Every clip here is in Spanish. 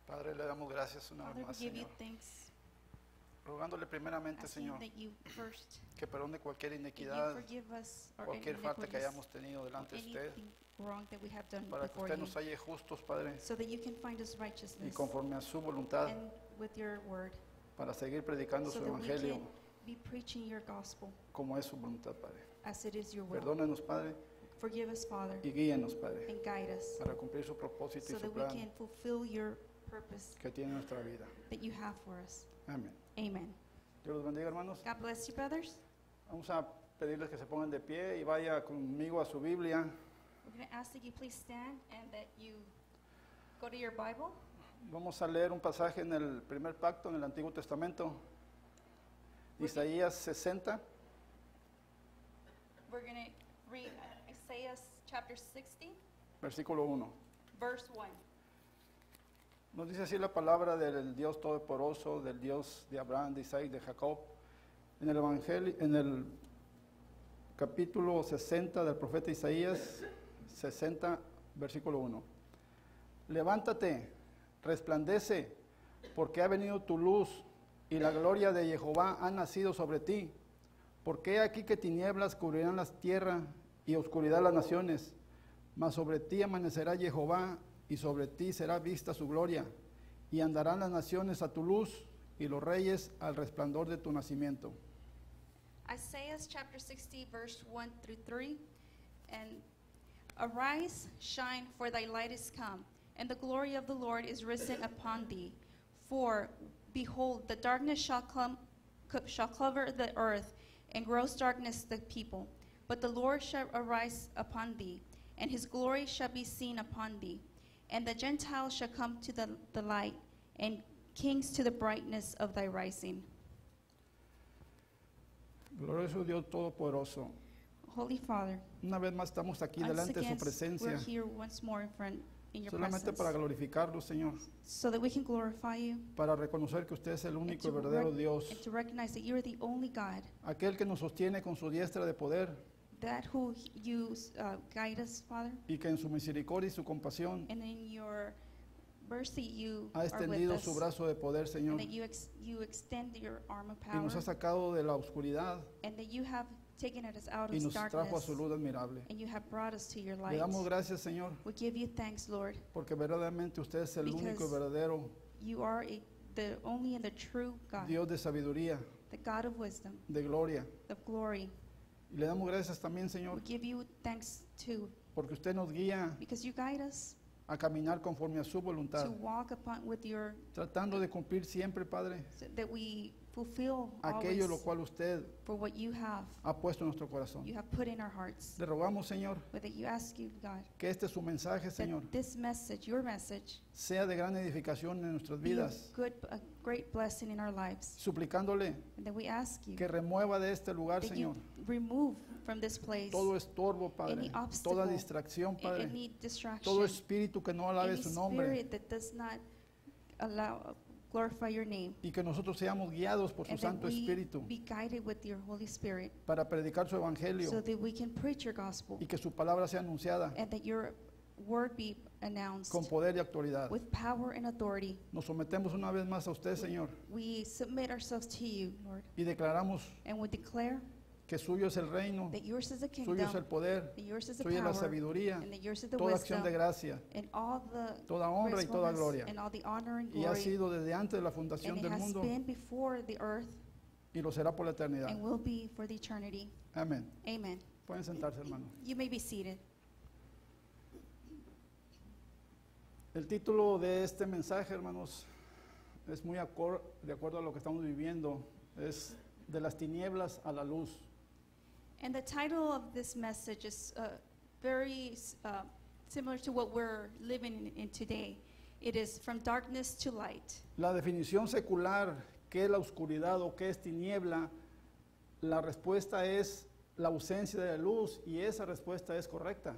Padre, le damos gracias una Father, vez we más, give you Señor. thanks, Rogándole primeramente, asking Señor, that you first, que perdone cualquier that you iniquidad, forgive us our cualquier falta que iniquities, hayamos tenido or delante de usted, anything wrong that we have done para que before usted you, nos halle justos, Padre, so that you can find us y righteousness conforme a su voluntad, and with your word, para seguir predicando so su that we evangelio can be preaching your gospel como es su voluntad, Padre. as it is your will. Perdónenos, Padre, Forgive us, Father, y guíenos, Padre, and guide us, para cumplir su propósito so y su that we plan can fulfill your purpose que tiene nuestra vida. that you have for us. Amén. Amen. Dios los bendiga, hermanos. God bless you, brothers. Vamos a pedirles que se pongan de pie y vaya conmigo a su Biblia. We're going to ask that you please stand and that you go to your Bible. Vamos a leer un pasaje en el primer pacto, en el Antiguo Testamento, Isaías 60. We're going to read Isaiah chapter 60, Versículo 1. verse 1. Nos dice así la palabra del Dios Todopoderoso, del Dios de Abraham, de Isaac, de Jacob. En el Evangelio, en el capítulo 60 del profeta Isaías, 60, versículo 1. Levántate, resplandece, porque ha venido tu luz y la gloria de Jehová ha nacido sobre ti. Porque he aquí que tinieblas cubrirán las tierras y oscuridad las naciones, mas sobre ti amanecerá Jehová y sobre ti será vista su gloria, y andarán las naciones a tu luz y los reyes al resplandor de tu nacimiento. Isaiah chapter 60, verse 1 through 3. And arise, shine, for thy light is come, and the glory of the Lord is risen upon thee. For, behold, the darkness shall cover the earth, and gross darkness the people. But the Lord shall arise upon thee, and his glory shall be seen upon thee. And the Gentiles shall come to the light, and kings to the brightness of thy rising. Glorioso Dios Todopoderoso, Holy Father, una vez más estamos aquí once delante de again, su we're presencia, here once more in your solamente presence, para glorificarlo, Señor, so that we can glorify you, para reconocer que usted es el and único to, y verdadero Dios, and to recognize that you are the only God, aquel que nos sostiene con su diestra de poder, that who you guide us, Father, y que en su misericordia y su compasión and in your mercy you ha are with extendido us, su brazo de poder, Señor, and that you extend your arm of y power, nos ha sacado de la oscuridad and that you have taken us out y of nos trajo a darkness, su luz admirable. and you have brought us to your Le light. damos gracias, Señor, We give you thanks, Lord. porque verdaderamente usted es el Because único y verdadero You are the only and the true God, Dios de sabiduría, the God of wisdom, de gloria. of glory. Y le damos gracias también, We Señor, give you thanks too, porque usted nos guía because you guide us a caminar conforme a su voluntad, to walk upon with your, tratando de cumplir siempre, Padre, so that we fulfill aquello lo always cual usted for what you have ha puesto en nuestro corazón. you have put in our hearts. Le rogamos, Señor, But that you ask you, God, que este su mensaje, Señor, that this message, your message, sea de gran edificación en nuestras be vidas, a great blessing in our lives. suplicándole And that we ask you que remueva de este lugar, that Señor, you remove from this place todo estorbo, Padre, any obstacle, toda distracción, Padre, any distraction, todo espíritu que no alabe any su nombre, spirit that does not allow glorify your name, y que nosotros seamos guiados por su and that Santo we Espíritu be guided with your Holy Spirit, para predicar su so evangelio that we can preach your gospel, y que su palabra sea anunciada and that your word be announced con poder y autoridad. with power and authority. Nos sometemos una vez más a usted, Señor, We submit ourselves to you, Lord, y declaramos and we declare que suyo es el reino, that yours is the suyo es el kingdom, poder, that yours is the suya es la power, sabiduría, and that yours is the toda acción wisdom, de gracia, and all the toda honra y toda gracefulness, gloria. and all the honor and Y ha glory, sido desde antes de la fundación and it del has mundo been before the earth y lo será por la eternidad. and will be for the eternity. Amén. Amen. Pueden sentarse, hermano. You may be seated. El título de este mensaje, hermanos, es muy de acuerdo a lo que estamos viviendo. Es de las tinieblas a la luz. And the title of this message is very similar to what we're living in today. It is from darkness to light. La definición secular, ¿qué es la oscuridad o qué es tiniebla? La respuesta es la ausencia de la luz y esa respuesta es correcta.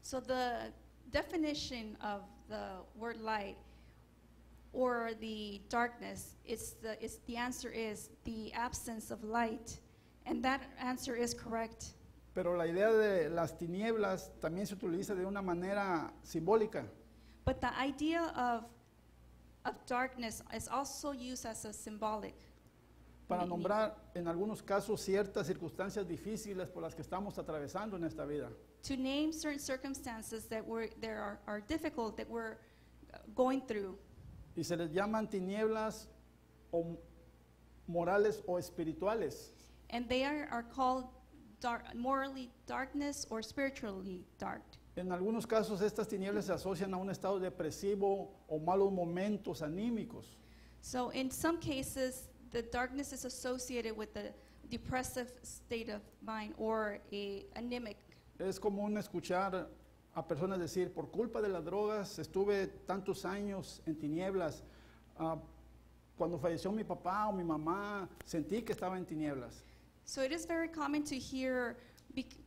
So the definition of the word light or the darkness, the answer is the absence of light. And that answer is correct. Pero la idea de las tinieblas también se utiliza de una manera simbólica. But the idea of of darkness is also used as a symbolic. para meaning. nombrar en algunos casos ciertas circunstancias difíciles por las que estamos atravesando en esta vida. To name certain circumstances that are difficult that we're going through. Y se les llaman tinieblas o morales o espirituales. And they are called morally darkness or spiritually dark. En algunos casos estas tinieblas se asocian a un estado depresivo o malos momentos anímicos. So in some cases, the darkness is associated with a depressive state of mind or a anemic. Es común escuchar a personas decir, por culpa de las drogas estuve tantos años en tinieblas. Cuando falleció mi papá o mi mamá, sentí que estaba en tinieblas. So it is very common to hear,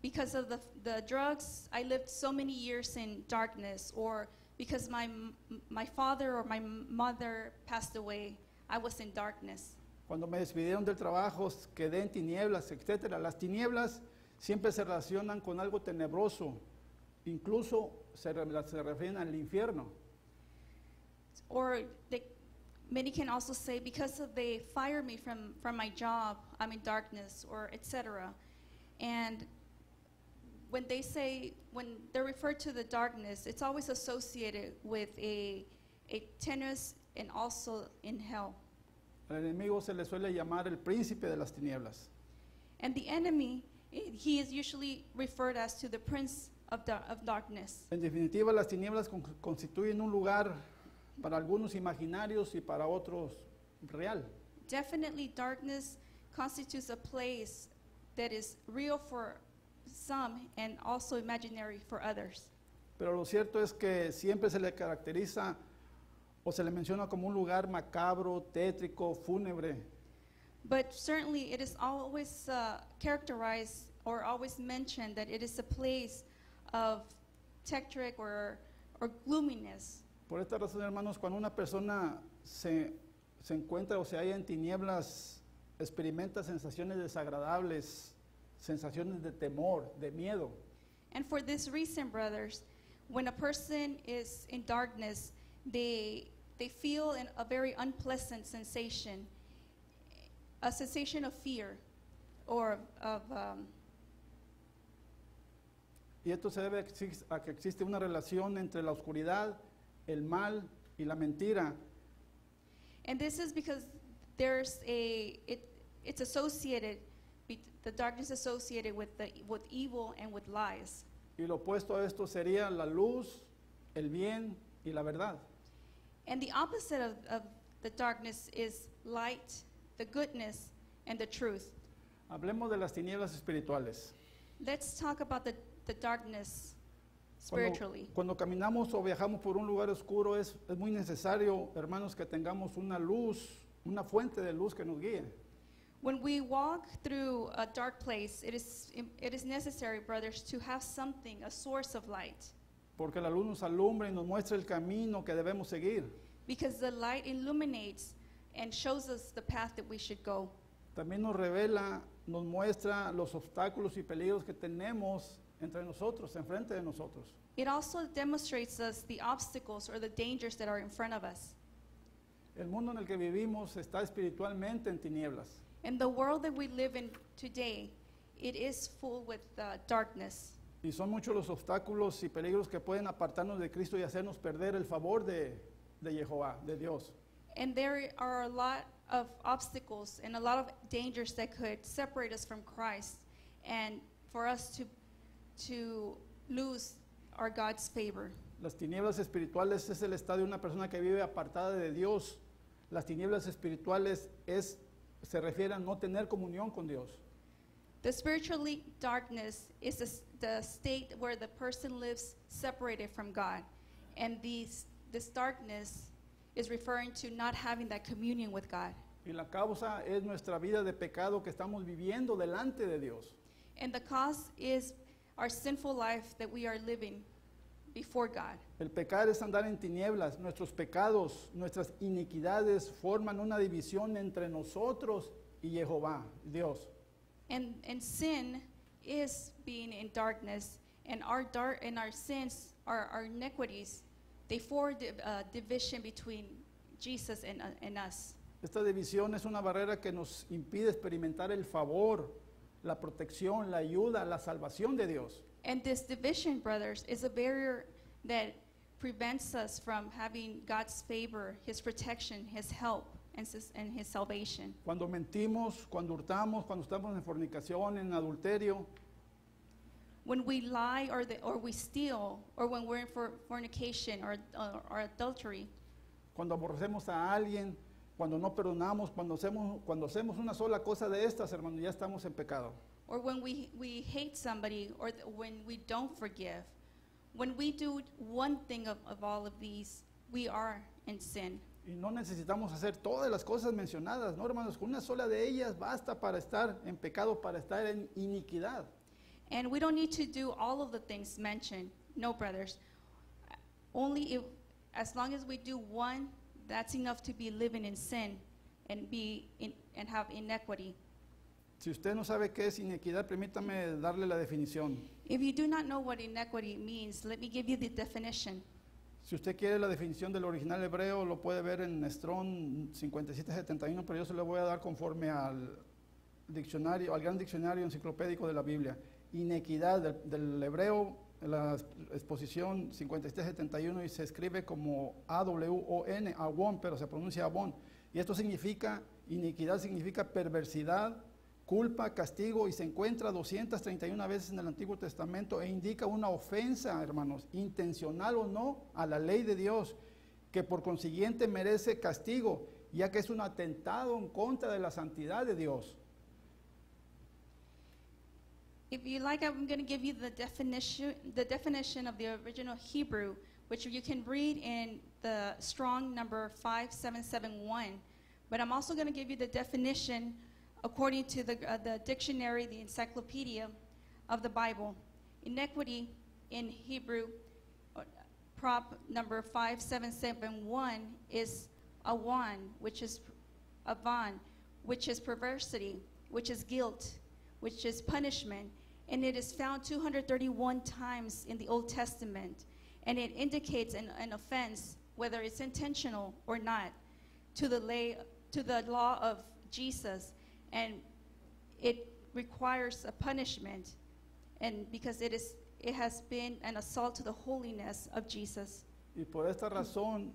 because of the drugs, I lived so many years in darkness, or because my father or my mother passed away, I was in darkness. Cuando me despidieron del trabajo, quedé en tinieblas, etc. Las tinieblas siempre se relacionan con algo tenebroso, incluso se refieren al infierno. Or many can also say, because they fired me from my job, I'm in darkness, or etc. And when they're referred to the darkness, it's always associated with a tenuous and also in hell. Al enemigo se le suele llamar el príncipe de las tinieblas. And the enemy, he is usually referred as to the prince of darkness. En definitiva, las tinieblas constituyen un lugar para algunos imaginarios y para otros real. Definitely, darkness constitutes a place that is real for some and also imaginary for others. Pero lo cierto es que siempre se le caracteriza o se le menciona como un lugar macabro, tétrico, fúnebre. But certainly it is always characterized or always mentioned that it is a place of tetric or gloominess. Por esta razón, hermanos, cuando una persona se encuentra o se halla en tinieblas, experimenta sensaciones desagradables, sensaciones de temor, de miedo. And for this reason, brothers, when a person is in darkness, they feel a very unpleasant sensation, a sensation of fear or of Y esto se debe a que existe una relación entre la oscuridad, el mal y la mentira. and this is because it's associated, the darkness associated with evil and with lies. Y lo opuesto a esto sería la luz, el bien y la verdad. And the opposite of the darkness is light, the goodness, and the truth. Hablemos de las tinieblas espirituales. Let's talk about the darkness spiritually. Cuando caminamos o viajamos por un lugar oscuro, es muy necesario, hermanos, que tengamos una luz, una fuente de luz que nos guíe. When we walk through a dark place, it is necessary, brothers, to have something, a source of light. Porque la luz nos alumbra y nos muestra el camino que debemos seguir. Because the light illuminates and shows us the path that we should go. También nos revela, nos muestra los obstáculos y peligros que tenemos entre nosotros, enfrente de nosotros. It also demonstrates us the obstacles or the dangers that are in front of us. El mundo en el que vivimos está espiritualmente en tinieblas. And the world that we live in today, it is full with darkness. Y son muchos los obstáculos y peligros que pueden apartarnos de Cristo y hacernos perder el favor de Jehová, de Dios. And there are a lot of obstacles and a lot of dangers that could separate us from Christ and for us to lose our God's favor. Las tinieblas espirituales es el estado de una persona que vive apartada de Dios. Las tinieblas espirituales se refiere a no tener comunión con Dios. The spiritually darkness is the state where the person lives separated from God. And this darkness is referring to not having that communion with God. Y la causa es nuestra vida de pecado que estamos viviendo delante de Dios. And the cause is our sinful life that we are living before God. El pecar es andar en tinieblas. Nuestros pecados, nuestras iniquidades forman una división entre nosotros y Jehová, Dios. And sin is being in darkness, and our sins, our iniquities, they form a division between Jesus in us. Esta división es una barrera que nos impide experimentar el favor, la protección, la ayuda, la salvación de Dios. And this division, brothers, is a barrier that prevents us from having God's favor, His protection, His help, and His salvation. Cuando mentimos, cuando hurtamos, cuando estamos en fornicación, en adulterio, When we lie or we steal, or when we're in fornication or adultery, cuando aborrecemos a alguien, cuando no perdonamos, cuando hacemos una sola cosa de estas, hermanos, ya estamos en pecado. or when we hate somebody, or when we don't forgive, when we do one thing of all of these, we are in sin. Y no necesitamos hacer todas las cosas mencionadas, ¿no, hermanos? Con una sola de ellas basta para estar en pecado, para estar en iniquidad. And we don't need to do all of the things mentioned. No, brothers. Only as long as we do one, that's enough to be living in sin and and have inequity. Si usted no sabe qué es iniquidad, permítame darle la definición. If you do not know what inequity means, let me give you the definition. Si usted quiere la definición del original hebreo, lo puede ver en Strong 5771, pero yo se lo voy a dar conforme al diccionario, al gran diccionario enciclopédico de la Biblia. Inequidad del hebreo, la exposición 5771, y se escribe como A-W-O-N, awon, pero se pronuncia abon. Y esto significa, iniquidad significa perversidad, culpa, castigo, y se encuentra 231 veces en el Antiguo Testamento e indica una ofensa, hermanos, intencional o no, a la ley de Dios, que por consiguiente merece castigo, ya que es un atentado en contra de la santidad de Dios. If you like, I'm going to give you the definition of the original Hebrew, which you can read in the Strong number 5771. But I'm also going to give you the definition according to the dictionary, the encyclopedia of the Bible. Inequity in Hebrew, prop number 5771, is awan, which is avan, which is perversity, which is guilt, which is punishment, and it is found 231 times in the Old Testament, and it indicates an offense, whether it's intentional or not, to the law of Jesus, and it requires a punishment, and because it has been an assault to the holiness of Jesus. Y por esta razón,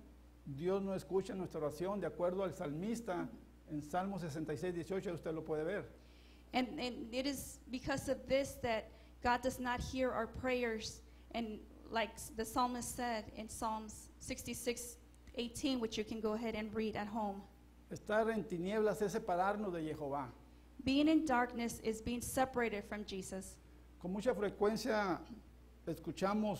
Dios no escucha nuestra oración, de acuerdo al salmista, en Salmo 66:18, usted lo puede ver. And it is because of this that God does not hear our prayers. And like the psalmist said in Psalms 66:18, which you can go ahead and read at home. Estar en tinieblas es separarnos de Jehová. Being in darkness is being separated from Jesus. Con mucha frecuencia escuchamos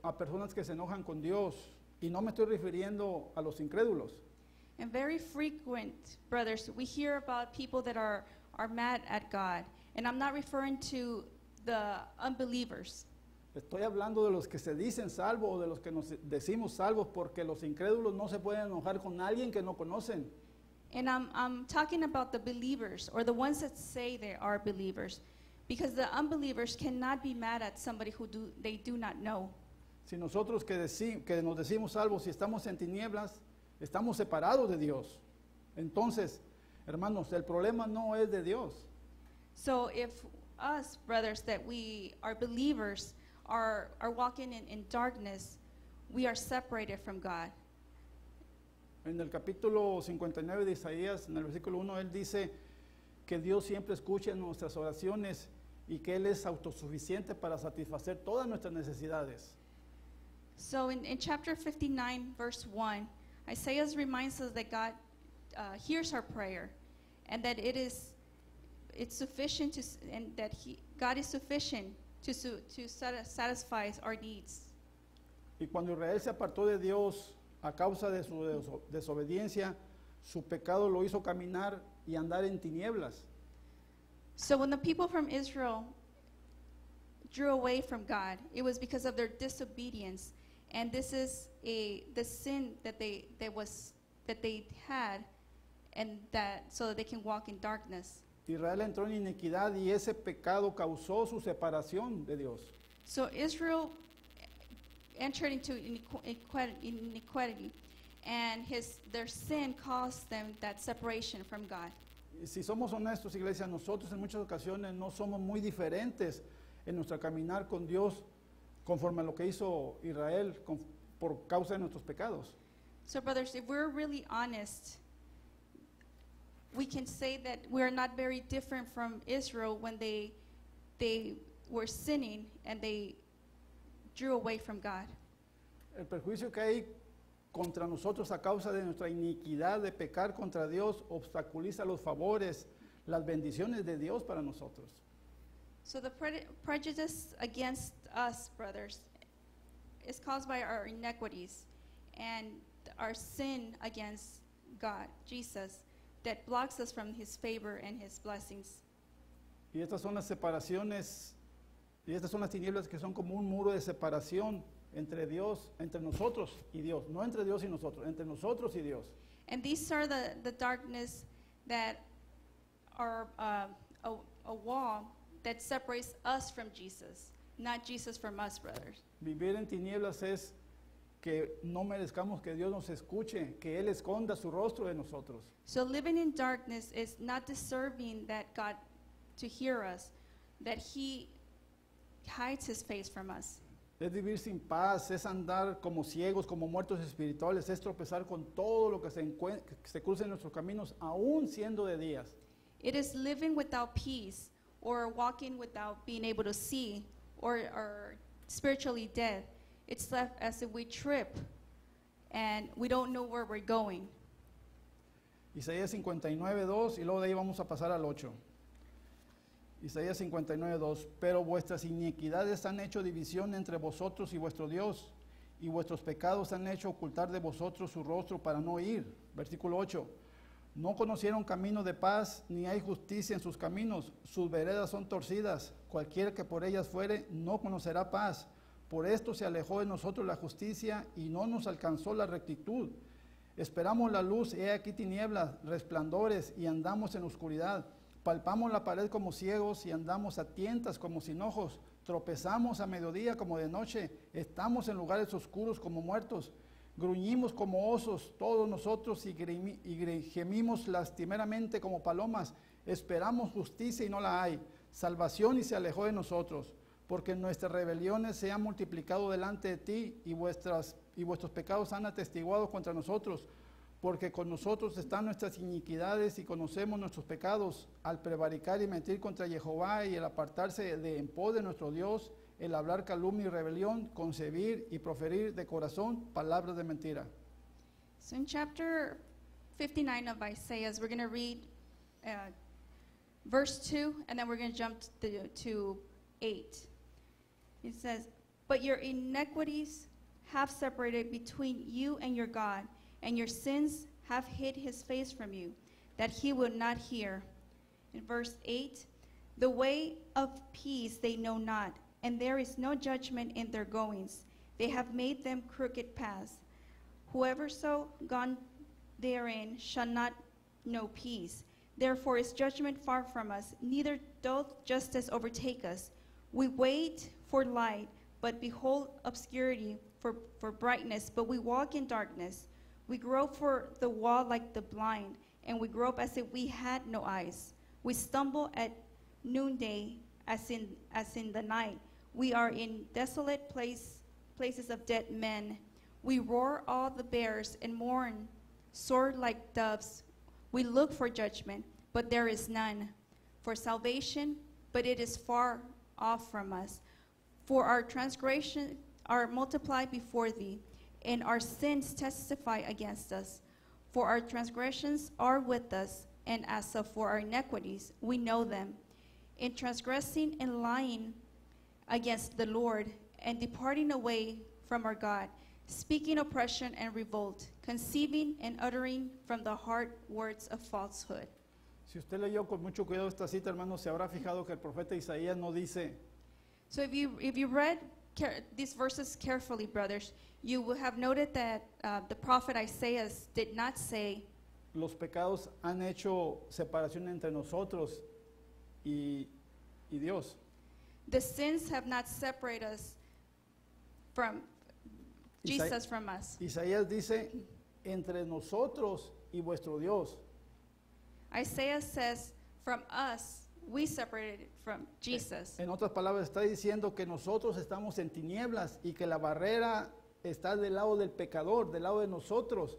a personas que se enojan con Dios, y no me estoy refiriendo a los incrédulos. And very frequent, brothers, we hear about people that are mad at God. And I'm not referring to the unbelievers. Estoy hablando de los que se dicen salvos o de los que nos decimos salvos, porque los incrédulos no se pueden enojar con alguien que no conocen. And I'm talking about the believers, or the ones that say they are believers, because the unbelievers cannot be mad at somebody who they do not know. Si nosotros que nos decimos salvos, si estamos en tinieblas, estamos separados de Dios. Entonces, hermanos, el problema no es de Dios. So if us, brothers, that we are believers, are walking in darkness, we are separated from God. En el capítulo 59 de Isaías, en el versículo 1, él dice que Dios siempre escucha nuestras oraciones y que Él es autosuficiente para satisfacer todas nuestras necesidades. So in chapter 59, verse 1, Isaiah reminds us that God hears our prayer, and that it's sufficient and that God is sufficient to satisfy our needs. Y cuando Israel se apartó de Dios a causa de su desobediencia, su pecado lo hizo caminar y andar en tinieblas. So when the people from Israel drew away from God, it was because of their disobedience, and this is the sin that they had, and that so that they can walk in darkness. Israel entró en iniquidad y ese pecado causó su separación de Dios. So Israel entered into inequality, and their sin caused them that separation from God. Y si somos honestos, iglesia, nosotros en muchas ocasiones no somos muy diferentes en nuestro caminar con Dios conforme a lo que hizo Israel por causa de nuestros pecados. So brothers, if we're really honest, we can say that we are not very different from Israel when they were sinning and they drew away from God. El perjuicio que hay contra nosotros a causa de nuestra iniquidad de pecar contra Dios obstaculiza los favores, las bendiciones de Dios para nosotros. So the prejudice against us, brothers, is caused by our iniquities and our sin against God, Jesus, that blocks us from his favor and his blessings. Y estas son las separaciones, y estas son las tinieblas que son como un muro de separación entre Dios, entre nosotros y Dios, no entre Dios y nosotros, entre nosotros y Dios. And these are the darkness that are a wall that separates us from Jesus, not Jesus from us, brothers. Vivir en tinieblas es que no merezcamos que Dios nos escuche, que Él esconda su rostro de nosotros. So living in darkness is not deserving that God to hear us, that he hides his face from us. Es vivir sin paz, es andar como ciegos, como muertos espirituales, es tropezar con todo lo que se cruza en nuestros caminos, aún siendo de días. It is living without peace, or walking without being able to see, or spiritually dead. It's left as if we trip and we don't know where we're going. Isaías 59:2 y luego de ahí vamos a pasar al 8. Isaías 59:2. Pero vuestras iniquidades han hecho división entre vosotros y vuestro Dios, y vuestros pecados han hecho ocultar de vosotros su rostro para no ir. Versículo 8. No conocieron camino de paz, ni hay justicia en sus caminos. Sus veredas son torcidas. Cualquiera que por ellas fuere, no conocerá paz. Por esto se alejó de nosotros la justicia y no nos alcanzó la rectitud. Esperamos la luz, he aquí tinieblas, resplandores, y andamos en oscuridad. Palpamos la pared como ciegos y andamos a tientas como sin ojos. Tropezamos a mediodía como de noche. Estamos en lugares oscuros como muertos. Gruñimos como osos todos nosotros y gemimos lastimeramente como palomas. Esperamos justicia y no la hay. Salvación y se alejó de nosotros. Porque nuestras rebeliones se han multiplicado delante de ti y vuestros pecados han atestiguado contra nosotros. Porque con nosotros están nuestras iniquidades y conocemos nuestros pecados. Al prevaricar y mentir contra Jehová y el apartarse de en pos de nuestro Dios, el hablar calumnia y rebelión, concebir y proferir de corazón palabras de mentira. So in chapter 59 of Isaiah, we're going to read verse 2, and then we're going to jump to 8. It says, but your iniquities have separated between you and your God, and your sins have hid his face from you, that he will not hear. In verse 8, the way of peace they know not, and there is no judgment in their goings. They have made them crooked paths. Whoever so gone therein shall not know peace. Therefore is judgment far from us, neither doth justice overtake us. We wait for light, but behold obscurity, for brightness, but we walk in darkness. We grope for the wall like the blind, and we grope as if we had no eyes. We stumble at noonday as in the night. We are in desolate places of dead men. We roar all the bears and mourn, soar like doves. We look for judgment, but there is none. For salvation, but it is far off from us. For our transgressions are multiplied before thee, and our sins testify against us. For our transgressions are with us, and as for our iniquities, we know them. In transgressing and lying against the Lord, and departing away from our God, speaking oppression and revolt, conceiving and uttering from the heart words of falsehood. Si usted leyó con mucho cuidado esta cita, hermano, se habrá fijado que el profeta Isaías no dice, So if you read these verses carefully, brothers, you will have noted that the prophet Isaiah did not say, los pecados han hecho separación entre nosotros y Dios. the sins have not separated us from Jesus from us. Isaías dice entre nosotros y vuestro Dios. Isaiah says, from us, we separated from Jesus. En otras palabras, está diciendo que nosotros estamos en tinieblas y que la barrera está del lado del pecador, del lado de nosotros.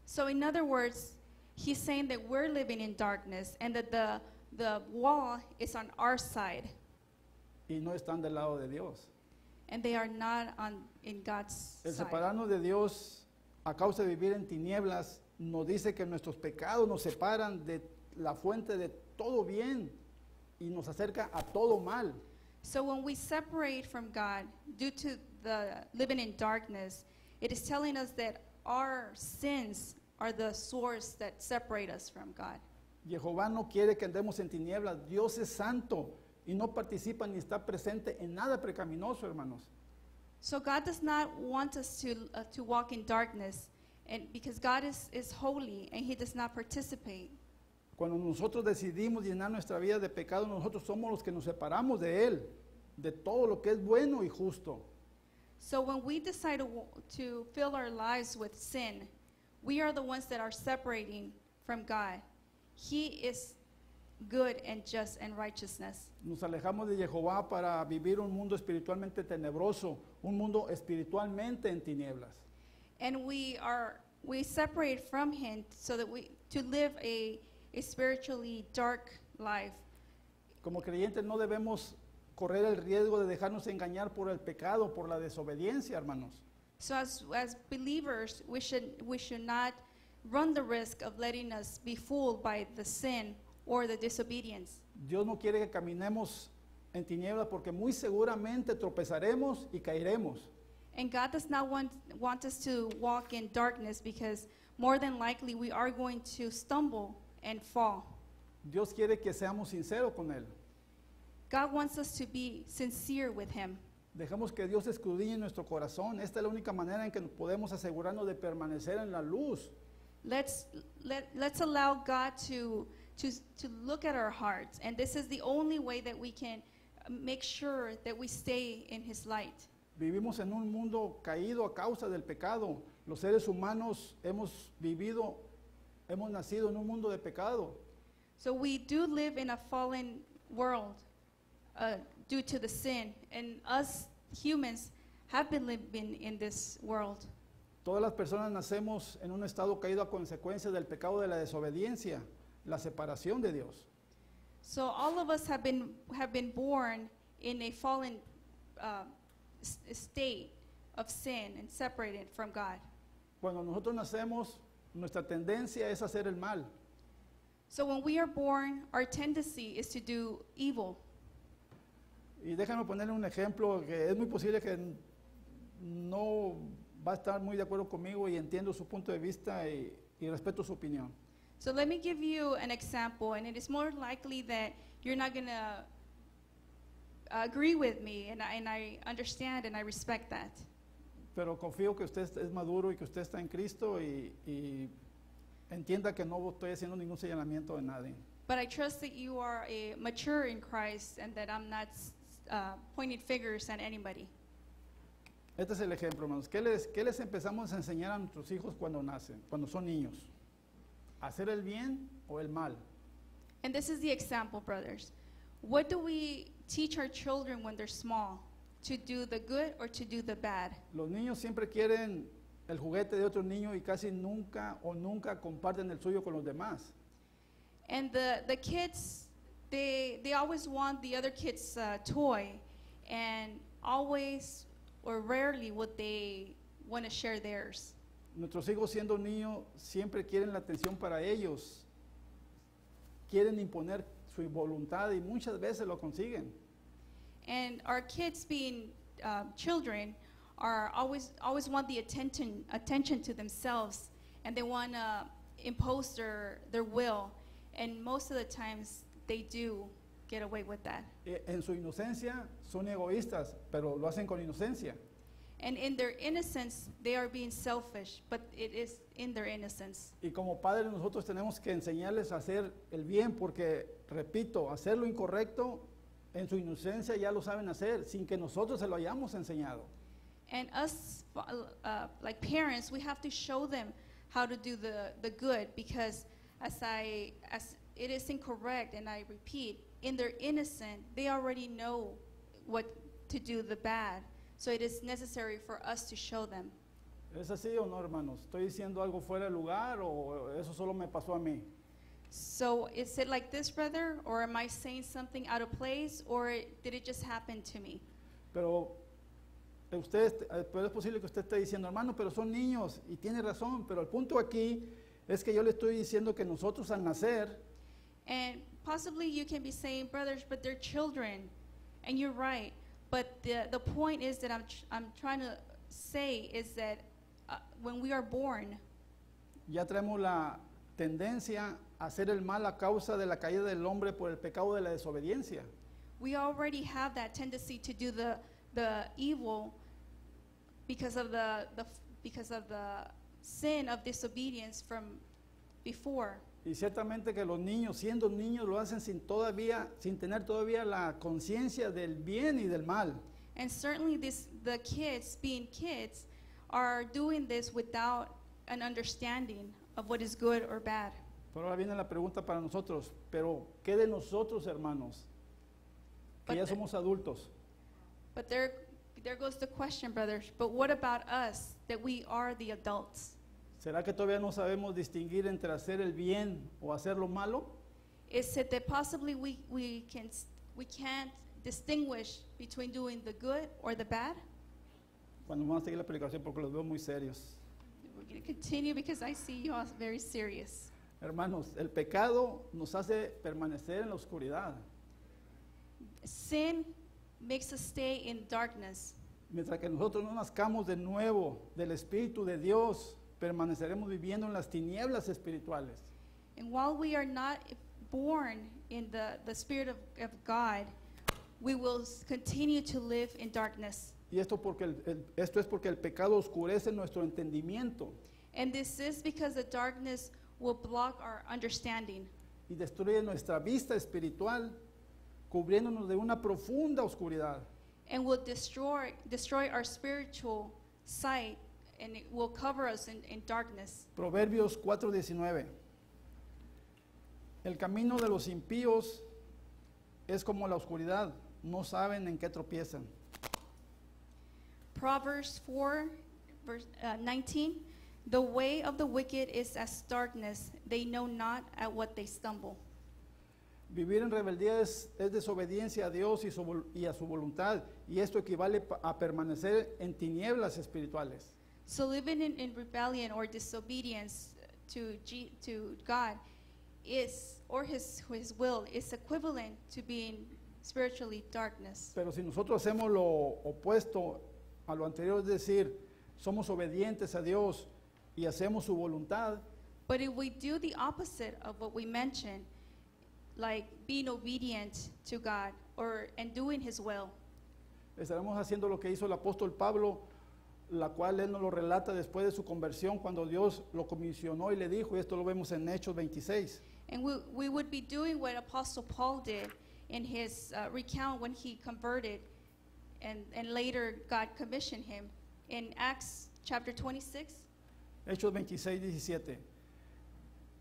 So in other words, he's saying that we're living in darkness and that the wall is on our side Y no están del lado de Dios. and they are not in God's El side. separarnos de Dios a causa de vivir en tinieblas nos dice que nuestros pecados nos separan de la fuente de todo bien y nos acerca a todo mal. So when we separate from God due to the living in darkness, it is telling us that our sins are the source that separate us from God. Jehová no quiere que andemos en tinieblas. Dios es santo y no participa ni está presente en nada pecaminoso, hermanos. So God does not want us to walk in darkness, and because God is holy and he does not participate. Cuando nosotros decidimos llenar nuestra vida de pecado, nosotros somos los que nos separamos de Él, de todo lo que es bueno y justo. So when we decide to fill our lives with sin, we are the ones that are separating from God. He is good and just and righteousness. Nos alejamos de Jehová para vivir un mundo espiritualmente tenebroso, un mundo espiritualmente en tinieblas. And we separate from him so that to live a spiritually dark life. Como creyentes no debemos correr el riesgo de dejarnos engañar por el pecado, por la desobediencia, hermanos. So as believers, we should not run the risk of letting us be fooled by the sin or the disobedience. Dios no quiere que caminemos en tinieblas porque muy seguramente tropezaremos y caeremos. And God does not want us to walk in darkness because more than likely we are going to stumble and fall. Dios quiere que seamos sinceros con Él. God wants us to be sincere with him. Dejemos que Dios escudriñe nuestro corazón. Esta es la única manera en que podemos asegurarnos de permanecer en la luz. Let's allow God to look at our hearts, and this is the only way that we can make sure that we stay in his light. Vivimos en un mundo caído a causa del pecado. Los seres humanos hemos nacido en un mundo de pecado. So we do live in a fallen world due to the sin, and us humans have been living in this world. Todas las personas nacemos en un estado caído a consecuencia del pecado de la desobediencia, la separación de Dios. So all of us have been born in a fallen state of sin and separated from God. Cuando nosotros nacemos, nuestra tendencia es hacer el mal. So when we are born, our tendency is to do evil. Y déjame ponerle un ejemplo que es muy posible que no va a estar muy de acuerdo conmigo y entiendo su punto de vista y respeto su opinión. So let me give you an example, and it is more likely that you're not going to agree with me, and I understand and I respect that. Pero confío que usted es maduro y que usted está en Cristo y entienda que no estoy haciendo ningún señalamiento de nadie. But I trust that you are mature in Christ and that I'm not pointing fingers at anybody. Este es el ejemplo, hermanos. ¿Qué les empezamos a enseñar a nuestros hijos cuando nacen, cuando son niños? ¿Hacer el bien o el mal? And this is the example, brothers. What do we teach our children when they're small? To do the good or to do the bad? Los niños siempre quieren el juguete de otro niño y casi nunca comparten el suyo con los demás. And the kids, they always want the other kid's toy, and always or rarely would they want to share theirs. Nuestros hijos siendo niños siempre quieren la atención para ellos. Quieren imponer su voluntad y muchas veces lo consiguen. And our kids being children are always want the attention to themselves, and they want to impose their will. And most of the times they do get away with that. En su inocencia son egoístas, pero lo hacen con inocencia. And in their innocence, they are being selfish, but it is in their innocence. Y como padres nosotros tenemos que enseñarles a hacer el bien, porque, repito, hacer lo incorrecto en su inocencia ya lo saben hacer, sin que nosotros se lo hayamos enseñado. And us, like parents, we have to show them how to do the good, because as it is incorrect, and I repeat, in their innocent, they already know what to do the bad. So it is necessary for us to show them. ¿Es así o no, hermanos? ¿Estoy diciendo algo fuera de lugar o eso solo me pasó a mí? So is it like this, brother, or am I saying something out of place, or did it just happen to me? Pero pero es posible que usted esté diciendo, hermano, pero son niños, y tiene razón, pero el punto aquí es que yo le estoy diciendo que nosotros al nacer, And possibly you can be saying, brothers, but they're children, and you're right. But the point is that I'm trying to say is that when we are born, ya traemos la tendencia a hacer el mal a causa de la caída del hombre por el pecado de la desobediencia. we already have that tendency to do the evil because of the sin of disobedience from before. Y ciertamente que los niños, siendo niños, lo hacen sin tener todavía la conciencia del bien y del mal. And certainly the kids, being kids, are doing this without an understanding of what is good or bad. Pero ahora viene la pregunta para nosotros, pero ¿qué de nosotros, hermanos? Que ya somos adultos. But there goes the question, brothers. But what about us, that we are the adults? ¿Será que todavía no sabemos distinguir entre hacer el bien o hacer lo malo? Is it that possibly we can't distinguish between doing the good or the bad? Cuando vamos a seguir la predicación porque los veo muy serios. We're going to continue because I see you all very serious. Hermanos, el pecado nos hace permanecer en la oscuridad. Sin makes us stay in darkness. Mientras que nosotros no nazcamos de nuevo del Espíritu de Dios, permaneceremos viviendo en las tinieblas espirituales. And while we are not born in the Spirit of God, we will continue to live in darkness. Y esto es porque el pecado oscurece nuestro entendimiento And this is because the darkness will block our understanding y destruye nuestra vista espiritual, cubriéndonos de una profunda oscuridad. and will destroy our spiritual sight, and it will cover us in darkness. Proverbios 4:19. El camino de los impíos es como la oscuridad, no saben en qué tropiezan. Proverbs 4, verse 19. The way of the wicked is as darkness. They know not at what they stumble. Vivir en rebeldía es desobediencia a Dios y a su voluntad, y esto equivale a permanecer en tinieblas espirituales. So living in rebellion or disobedience to God or his will is equivalent to being spiritually darkness. Pero si nosotros hacemos lo opuesto a lo anterior, es decir, somos obedientes a Dios y hacemos su voluntad, But if we do the opposite of what we mentioned, like being obedient to God and doing his will, estaremos haciendo lo que hizo el apóstol Pablo, la cual él nos lo relata después de su conversión, cuando Dios lo comisionó y le dijo, y esto lo vemos en Hechos 26. and we would be doing what Apostle Paul did in his recount when he converted, and later God commissioned him in Acts chapter 26. Hechos 26, 17.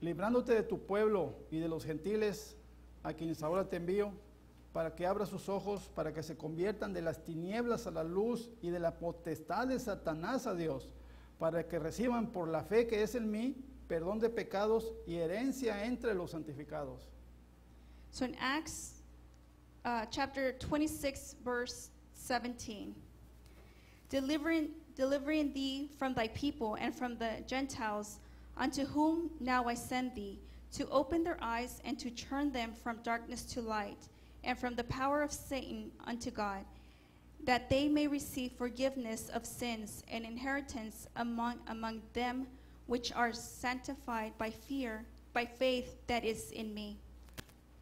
Librándote de tu pueblo y de los gentiles, a quienes ahora te envío, para que abra sus ojos, para que se conviertan de las tinieblas a la luz y de la potestad de Satanás a Dios, para que reciban por la fe que es en mí perdón de pecados y herencia entre los santificados. So in Acts chapter 26, verse 17, delivering thee from thy people and from the Gentiles, unto whom now I send thee, to open their eyes and to turn them from darkness to light, and from the power of Satan unto God, that they may receive forgiveness of sins and inheritance among them which are sanctified by faith that is in me.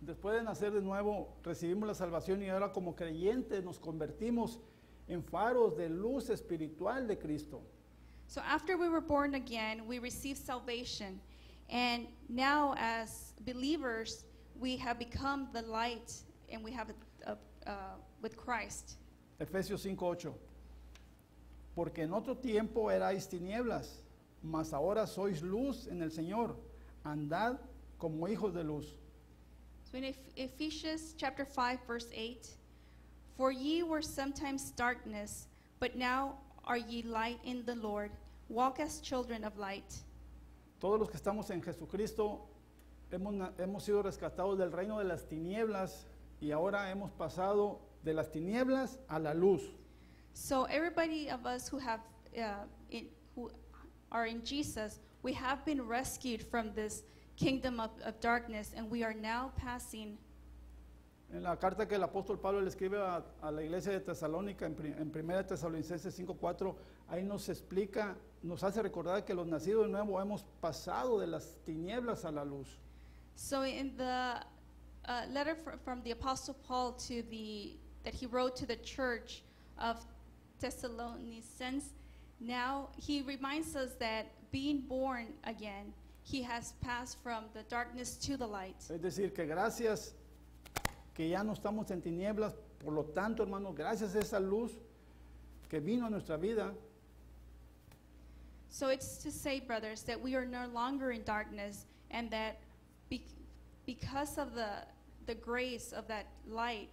Después de nacer de nuevo, recibimos la salvación y ahora como creyentes nos convertimos en faros de luz espiritual de Cristo. So after we were born again, we received salvation. And now as believers, we have become the light, and we have with Christ. Efesios 5:8. Porque en otro tiempo erais tinieblas, mas ahora sois luz en el Señor. Andad como hijos de luz. So in Ephesians chapter 5, verse 8, for ye were sometimes darkness, but now are ye light in the Lord. Walk as children of light. Todos los que estamos en Jesucristo hemos sido rescatados del reino de las tinieblas y ahora hemos pasado de las tinieblas a la luz. So everybody of us who who are in Jesus, we have been rescued from this kingdom of darkness, and we are now passing. En la carta que el apóstol Pablo le escribe a la iglesia de Tesalónica, en 1 Tesalonicenses 5:4, ahí nos explica, nos hace recordar que los nacidos de nuevo hemos pasado de las tinieblas a la luz. So in the letter from the apostle Paul that he wrote to the church of Thessalonians, now he reminds us that being born again, he has passed from the darkness to the light. Es decir, que gracias que ya no estamos en tinieblas, por lo tanto, hermanos, gracias a esa luz que vino a nuestra vida, So it's to say, brothers, that we are no longer in darkness, and that because of the grace of that light,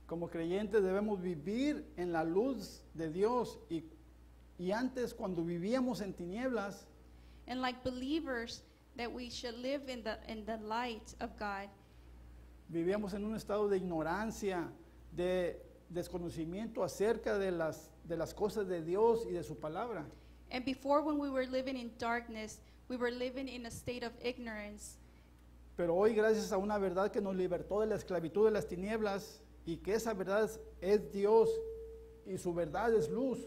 como creyentes debemos vivir en la luz de Dios y antes cuando vivíamos en tinieblas, and like believers, that we should live in the light of God. vivíamos en un estado de ignorancia, de desconocimiento acerca de las cosas de Dios y de su palabra. And before, when we were living in darkness, we were living in a state of ignorance. Pero hoy, gracias a una verdad que nos libertó de la esclavitud de las tinieblas y que esa verdad es Dios y su verdad es luz,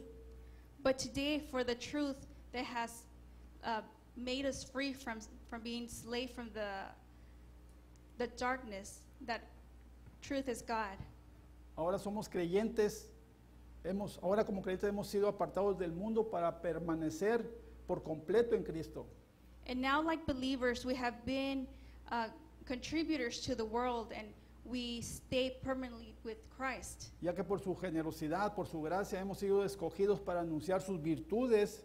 But today, for the truth that has made us free from being slave from the darkness, that truth is God. ahora somos creyentes, ahora como creyentes hemos sido apartados del mundo para permanecer por completo en Cristo. And now, like believers, we have been contributors to the world, and we stay permanently with Christ. Ya que por su generosidad, por su gracia, hemos sido escogidos para anunciar sus virtudes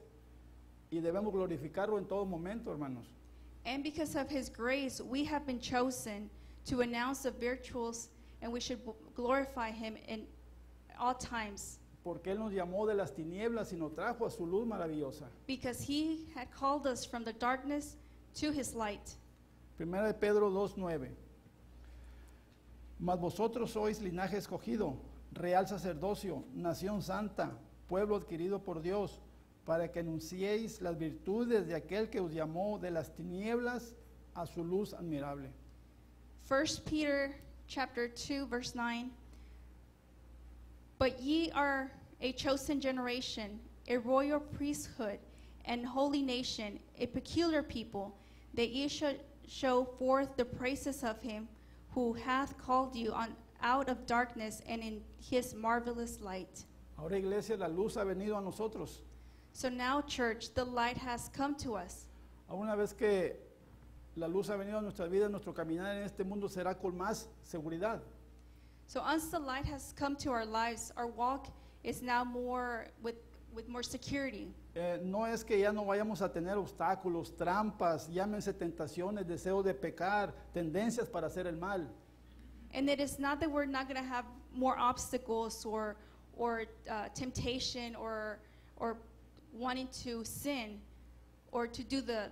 y debemos glorificarlo en todo momento, hermanos. And because of His grace, we have been chosen to announce the virtues, and we should glorify Him in all times. Porque Él nos llamó de las tinieblas y nos trajo a su luz maravillosa. Because He had called us from the darkness to His light. 1 de Pedro 2:9. Mas vosotros sois linaje escogido, real sacerdocio, nación santa, pueblo adquirido por Dios, para que anunciéis las virtudes de aquel que os llamó de las tinieblas a su luz admirable. 1 Peter chapter 2, verse 9. But ye are a chosen generation, a royal priesthood, and holy nation, a peculiar people, that ye should show forth the praises of Him who hath called you out of darkness and in His marvelous light. Ahora, iglesia, la luz ha venido a nosotros. So now, church, the light has come to us. Una vez que la luz ha venido a nuestra vida, nuestro caminar en este mundo será con más seguridad. So once the light has come to our lives, our walk is now more with more security. No es que ya no vayamos a tener obstáculos, trampas, llámense tentaciones, deseos de pecar, tendencias para hacer el mal. And it is not that we're not going to have more obstacles or temptation or wanting to sin or to do the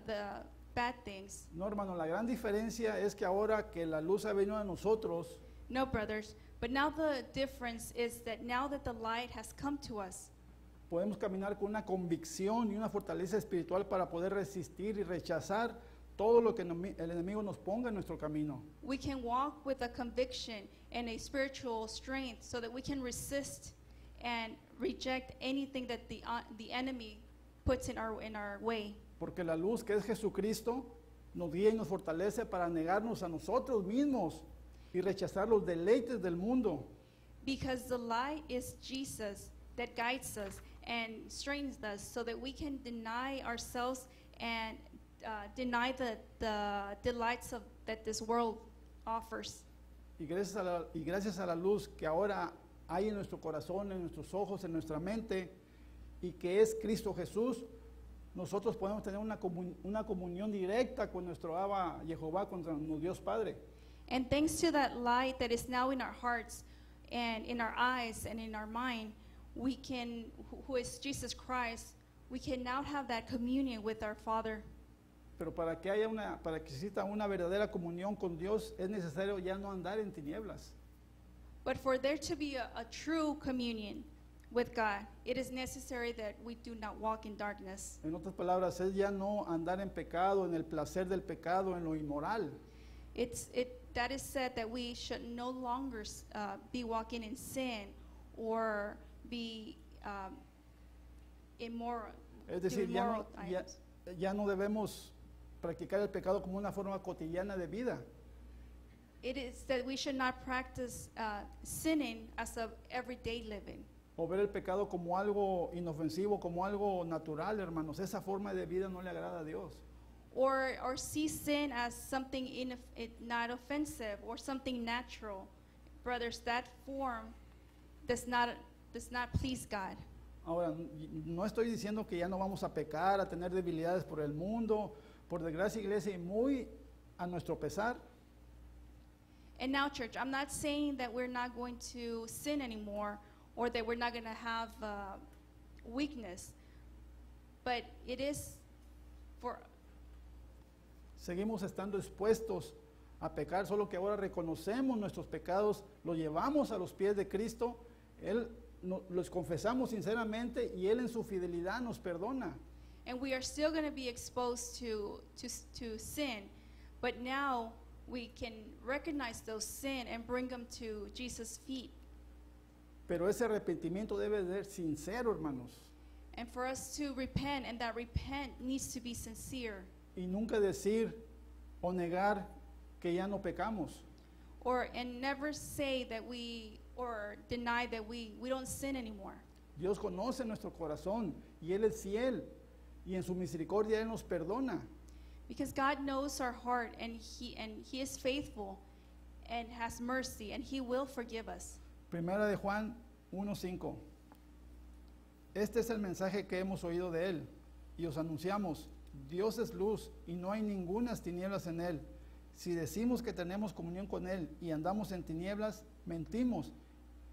bad things. No, hermano, la gran diferencia es que ahora que la luz ha venido a nosotros, No, brothers. But now the difference is that now that the light has come to us, podemos caminar con una convicción y una fortaleza espiritual para poder resistir y rechazar todo lo que el enemigo nos ponga en nuestro camino. we can walk with a conviction and a spiritual strength so that we can resist and reject anything that the enemy puts in our way. Porque la luz que es Jesucristo nos guía y nos fortalece para negarnos a nosotros mismos y rechazar los deleites del mundo. Because the light is Jesus that guides us and strengthens us so that we can deny ourselves and deny the delights that this world offers. Y gracias a la luz que ahora hay en nuestro corazón, en nuestros ojos, en nuestra mente, y que es Cristo Jesús, nosotros podemos tener una comunión directa con nuestro Abba Jehová, con nuestro Dios Padre. And thanks to that light that is now in our hearts and in our eyes and in our mind, we can, who is Jesus Christ, we can now have that communion with our Father. Pero para que exista una verdadera comunión con Dios, es necesario ya no andar en tinieblas. But for there to be a true communion with God, it is necessary that we do not walk in darkness. En otras palabras, es ya no andar en pecado, en el placer del pecado, en lo inmoral. That is said that we should no longer be walking in sin or be immoral. Es decir, do immoral items. ya no debemos practicar el pecado como una forma cotidiana de vida. It is that we should not practice sinning as of everyday living. O ver el pecado como algo inofensivo, como algo natural, hermanos. Esa forma de vida no le agrada a Dios. Or see sin as something not offensive or something natural. Brothers, that form does not please God. Ahora, no estoy diciendo que ya no vamos a pecar, a tener debilidades por el mundo. Por desgracia, iglesia, y muy a nuestro pesar. And now, church, I'm not saying that we're not going to sin anymore or that we're not going to have weakness. But it is for... Seguimos estando expuestos a pecar, solo que ahora reconocemos nuestros pecados, los llevamos a los pies de Cristo, Él los confesamos sinceramente y Él en su fidelidad nos perdona. And we are still going to be exposed to sin, but now we can recognize those sin and bring them to Jesus' feet. Pero ese arrepentimiento debe ser sincero, hermanos. And for us to repent, and that repent needs to be sincere. Y nunca decir o negar que ya no pecamos. And never say that or deny that we don't sin anymore. Dios conoce nuestro corazón y Él es fiel y en su misericordia Él nos perdona. Because God knows our heart and He is faithful and has mercy and He will forgive us. Primera de Juan 1:5. Este es el mensaje que hemos oído de Él y os anunciamos. Dios es luz y no hay ningunas tinieblas en Él. Si decimos que tenemos comunión con Él y andamos en tinieblas, mentimos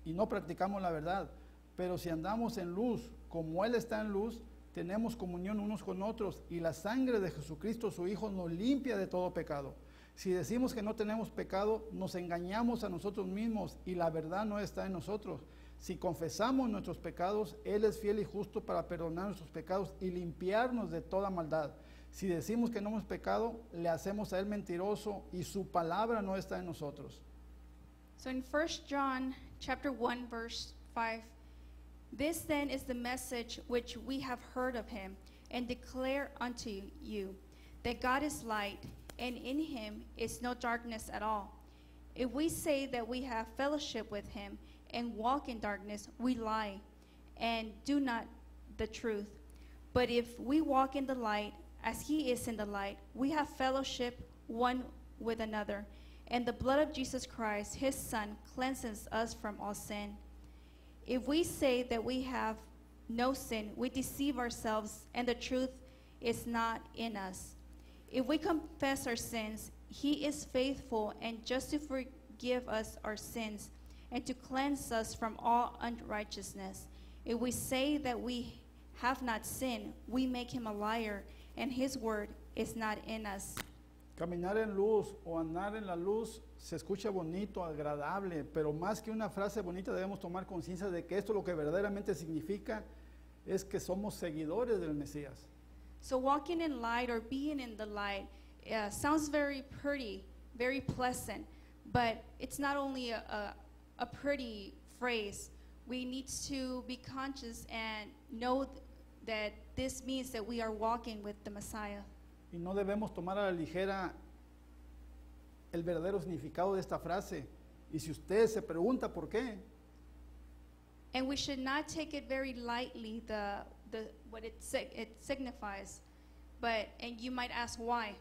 y no practicamos la verdad. Pero si andamos en luz, como Él está en luz, tenemos comunión unos con otros y la sangre de Jesucristo, su Hijo, nos limpia de todo pecado. Si decimos que no tenemos pecado, nos engañamos a nosotros mismos y la verdad no está en nosotros. Si confesamos nuestros pecados, Él es fiel y justo para perdonar nuestros pecados y limpiarnos de toda maldad. Si decimos que no hemos pecado, le hacemos a Él mentiroso y su palabra no está en nosotros. So in 1 John chapter 1 verse 5, this then is the message which we have heard of Him and declare unto you, that God is light, and in Him is no darkness at all. If we say that we have fellowship with Him and walk in darkness, we lie and do not the truth. But if we walk in the light, as He is in the light, we have fellowship one with another. And the blood of Jesus Christ, His Son, cleanses us from all sin. If we say that we have no sin, we deceive ourselves, and the truth is not in us. If we confess our sins, He is faithful and just to forgive us our sins and to cleanse us from all unrighteousness. If we say that we have not sinned, we make Him a liar, and His word is not in us. Caminar en luz o andar en la luz se escucha bonito, agradable, pero más que una frase bonita debemos tomar conciencia de que esto lo que verdaderamente significa es que somos seguidores del Mesías. So walking in light or being in the light sounds very pretty, very pleasant, but it's not only a pretty phrase. We need to be conscious and know that this means that we are walking with the Messiah. Y no debemos tomar a la ligera el verdadero significado de esta frase. Y si usted se pregunta por qué, And we should not take it very lightly, what it signifies. And you might ask why.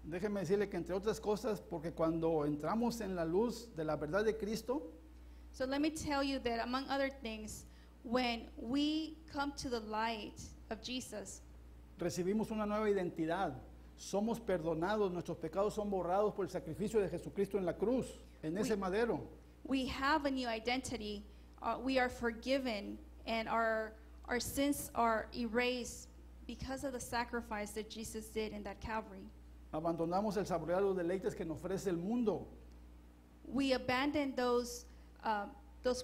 déjeme decirle que entre otras cosas, porque cuando entramos en la luz de la verdad de Cristo, So let me tell you that among other things, when we come to the light of Jesus, recibimos una nueva identidad. Somos perdonados, nuestros pecados son borrados por el sacrificio de Jesucristo en la cruz, en ese madero. we have a new identity. We are forgiven, and our sins are erased because of the sacrifice that Jesus did in that Calvary. Abandonamos el saborear los deleites que nos ofrece el mundo. We abandon those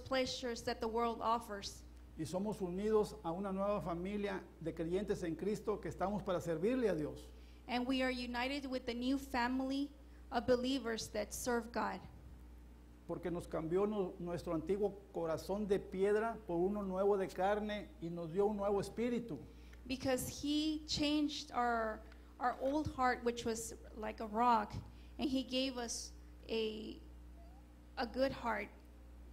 pleasures that the world offers, Y somos unidos a una nueva familia de creyentes en Cristo que estamos para servirle a Dios. and we are united with the new family of believers that serve God. Porque nos cambió nuestro antiguo corazón de piedra por uno nuevo de carne y nos dio un nuevo espíritu. Because he changed our old heart, which was like a rock, and he gave us a good heart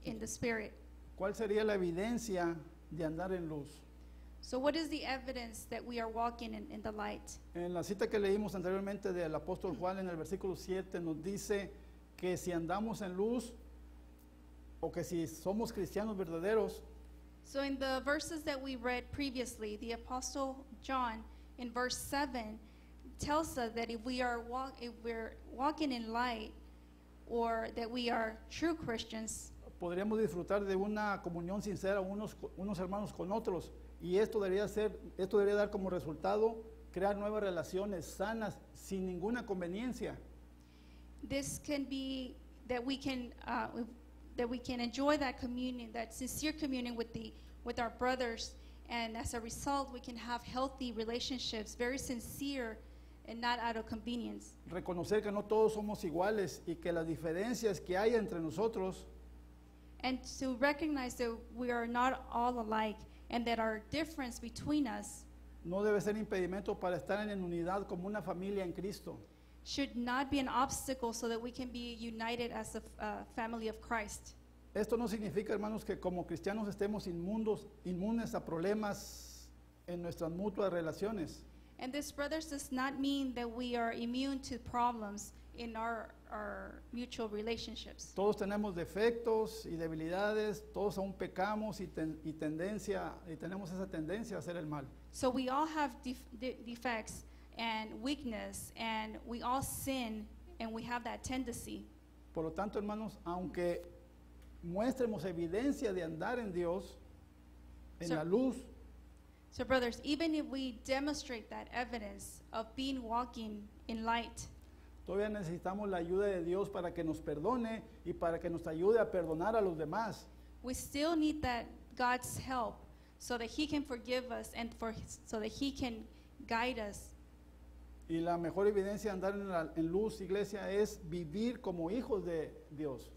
in the spirit. ¿Cuál sería la evidencia de andar en luz? So what is the evidence that we are walking in the light? En la cita que leímos anteriormente del apóstol Juan en el versículo 7 nos dice que si andamos en luz o que si somos cristianos verdaderos, So in the verses that we read previously, the Apostle John in verse 7 tells us that if we're walking in light, or that we are true Christians, podríamos disfrutar de una comunión sincera unos hermanos con otros, y esto debería dar como resultado crear nuevas relaciones sanas sin ninguna conveniencia. this can be that we can enjoy that communion, that sincere communion with our brothers, and as a result we can have healthy relationships, very sincere and not out of convenience. Reconocer que no todos somos iguales y que las diferencias que hay entre nosotros And to recognize that we are not all alike, and that our difference between us no debe ser impedimento para estar en unidad como una familia en Cristo. should not be an obstacle so that we can be united as a family of Christ. Esto no significa, hermanos, que como cristianos estemos inmunes a problemas en nuestras mutuas relaciones. And this, brothers, does not mean that we are immune to problems in our mutual relationships. Todos tenemos defectos y debilidades, todos aún pecamos y tenemos esa tendencia a hacer el mal. So we all have defects and weakness, and we all sin, and we have that tendency. Por lo tanto, hermanos, aunque muestremos evidencia de andar en Dios, en So- la luz, So brothers, even if we demonstrate that evidence of being walking in light, todavía necesitamos la ayuda de Dios para que nos perdone y para que nos ayude a perdonar a los demás. we still need that God's help so that he can forgive us, and so that he can guide us. Y la mejor evidencia de andar en luz, iglesia, es vivir como hijos de Dios.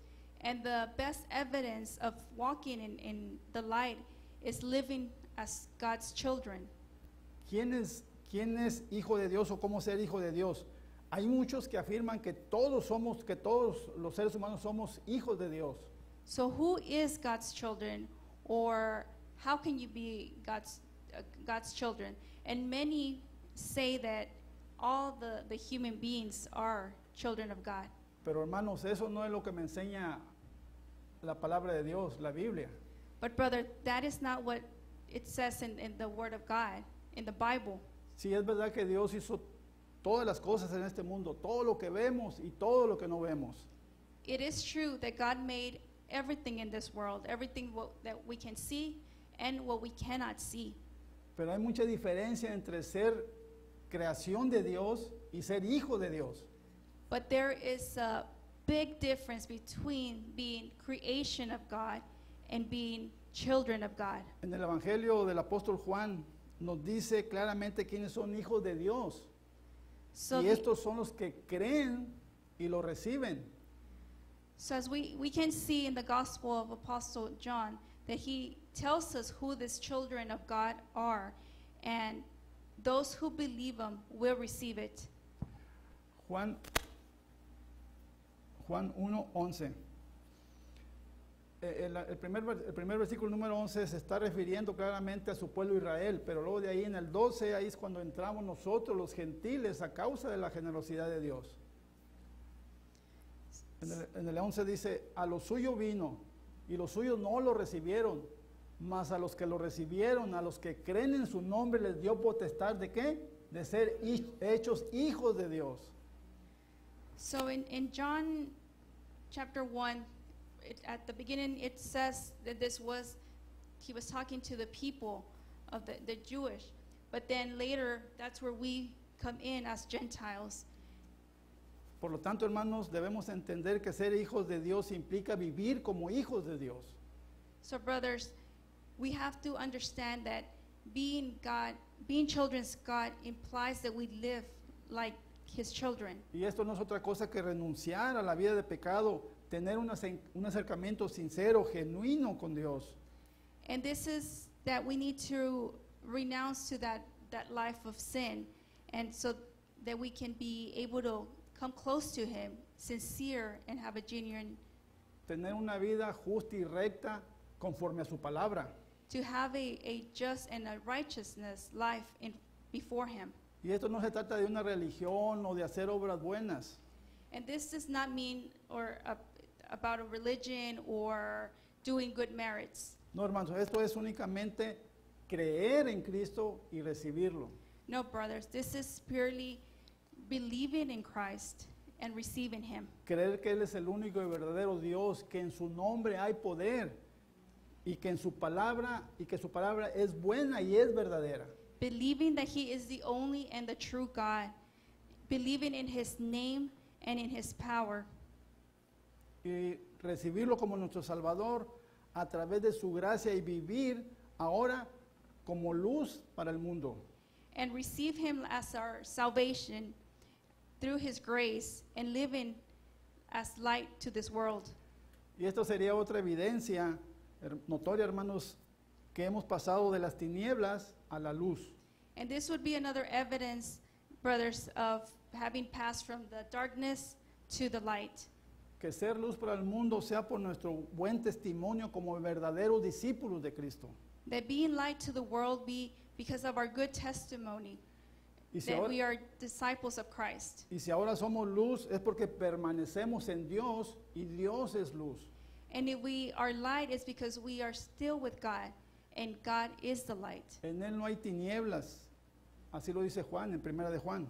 And the best evidence of walking in the light is living as God's children. ¿Quién es hijo de Dios o cómo ser hijo de Dios? Hay muchos que afirman que todos los seres humanos somos hijos de Dios. So who is God's children, or how can you be God's children? And many say that all the human beings are children of God. Pero hermanos, eso no es lo que me enseña la palabra de Dios, la Biblia. But brother, that is not what it says in the Word of God, in the Bible. Sí, es verdad que Dios hizo todas las cosas en este mundo, todo lo que vemos y todo lo que no vemos. It is true that God made everything in this world, everything that we can see and what we cannot see. Pero hay mucha diferencia entre ser creación de Dios y ser hijo de Dios. But there is a big difference between being creation of God and being children of God. En el Evangelio del apóstol Juan nos dice claramente quiénes son hijos de Dios. So, Y estos son los que creen y lo reciben. so as we can see in the Gospel of Apostle John, that he tells us who these children of God are, and those who believe him will receive it. Juan 1:11. El primer versículo número 11 se está refiriendo claramente a su pueblo Israel, pero luego de ahí en el 12, ahí es cuando entramos nosotros los gentiles a causa de la generosidad de Dios. En el 11 dice, a lo suyo vino y los suyos no lo recibieron, Mas a los que lo recibieron, a los que creen en su nombre, les dio potestad ¿de qué? De ser hechos hijos de Dios. So in John chapter 1, at the beginning it says that he was talking to the people of the Jewish. But then later, that's where we come in as Gentiles. Por lo tanto, hermanos, debemos entender que ser hijos de Dios implica vivir como hijos de Dios. So brothers, we have to understand that being children of God implies that we live like His children. Y esto no es otra cosa que renunciar a la vida de pecado, tener un acercamiento sincero, genuino con Dios. And this is that we need to renounce to that life of sin, and so that we can be able to come close to Him, sincere, and have a genuine, Tener una vida justa y recta conforme a su palabra. to have a just and a righteousness life before Him. Y esto no se trata de una religión o de hacer obras buenas. And this does not mean about a religion or doing good merits. No, hermanos, esto es únicamente creer en Cristo y recibirlo. No, brothers, this is purely believing in Christ and receiving Him. Creer que Él es el único y verdadero Dios, que en su nombre hay poder y que su palabra es buena y es verdadera. Believing that He is the only and the true God. Believing in His name and in His power. Y recibirlo como nuestro Salvador a través de su gracia y vivir ahora como luz para el mundo. And receive Him as our salvation through His grace and living as light to this world. Y esto sería otra evidencia notoria, hermanos, que hemos pasado de las tinieblas a la luz. And this would be another evidence, brothers, of having passed from the darkness to the light. Que ser luz para el mundo sea por nuestro buen testimonio como verdaderos discípulos de Cristo. That being light to the world be because of our good testimony, Y si, that ahora, we are disciples of Christ. y si ahora somos luz es porque permanecemos en Dios y Dios es luz. And if we are light, it's because we are still with God, and God is the light. En Él no hay tinieblas. Así lo dice Juan en Primera de Juan.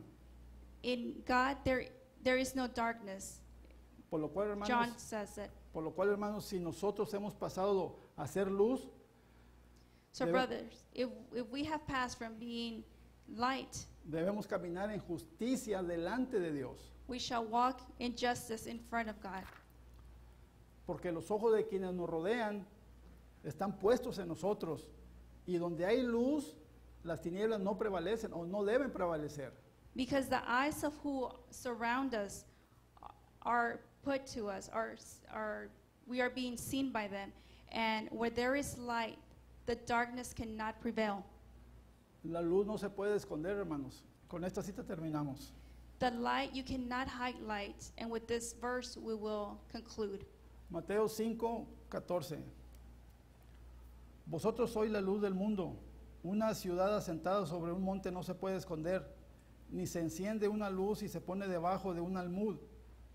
In God, there is no darkness. Por lo cual, hermanos, John says it. por lo cual, hermanos, si nosotros hemos pasado a ser luz, So Debe- brothers, if we have passed from being light, debemos caminar en justicia delante de Dios. we shall walk in justice in front of God. Porque los ojos de quienes nos rodean están puestos en nosotros. Y donde hay luz, las tinieblas no prevalecen o no deben prevalecer. Because the eyes of who surround us are put to us, we are being seen by them. And where there is light, the darkness cannot prevail. La luz no se puede esconder, hermanos. Con esta cita terminamos. The light, you cannot hide light. And with this verse, we will conclude. Mateo 5:14. Vosotros sois la luz del mundo. Una ciudad asentada sobre un monte no se puede esconder, ni se enciende una luz y se pone debajo de un almud,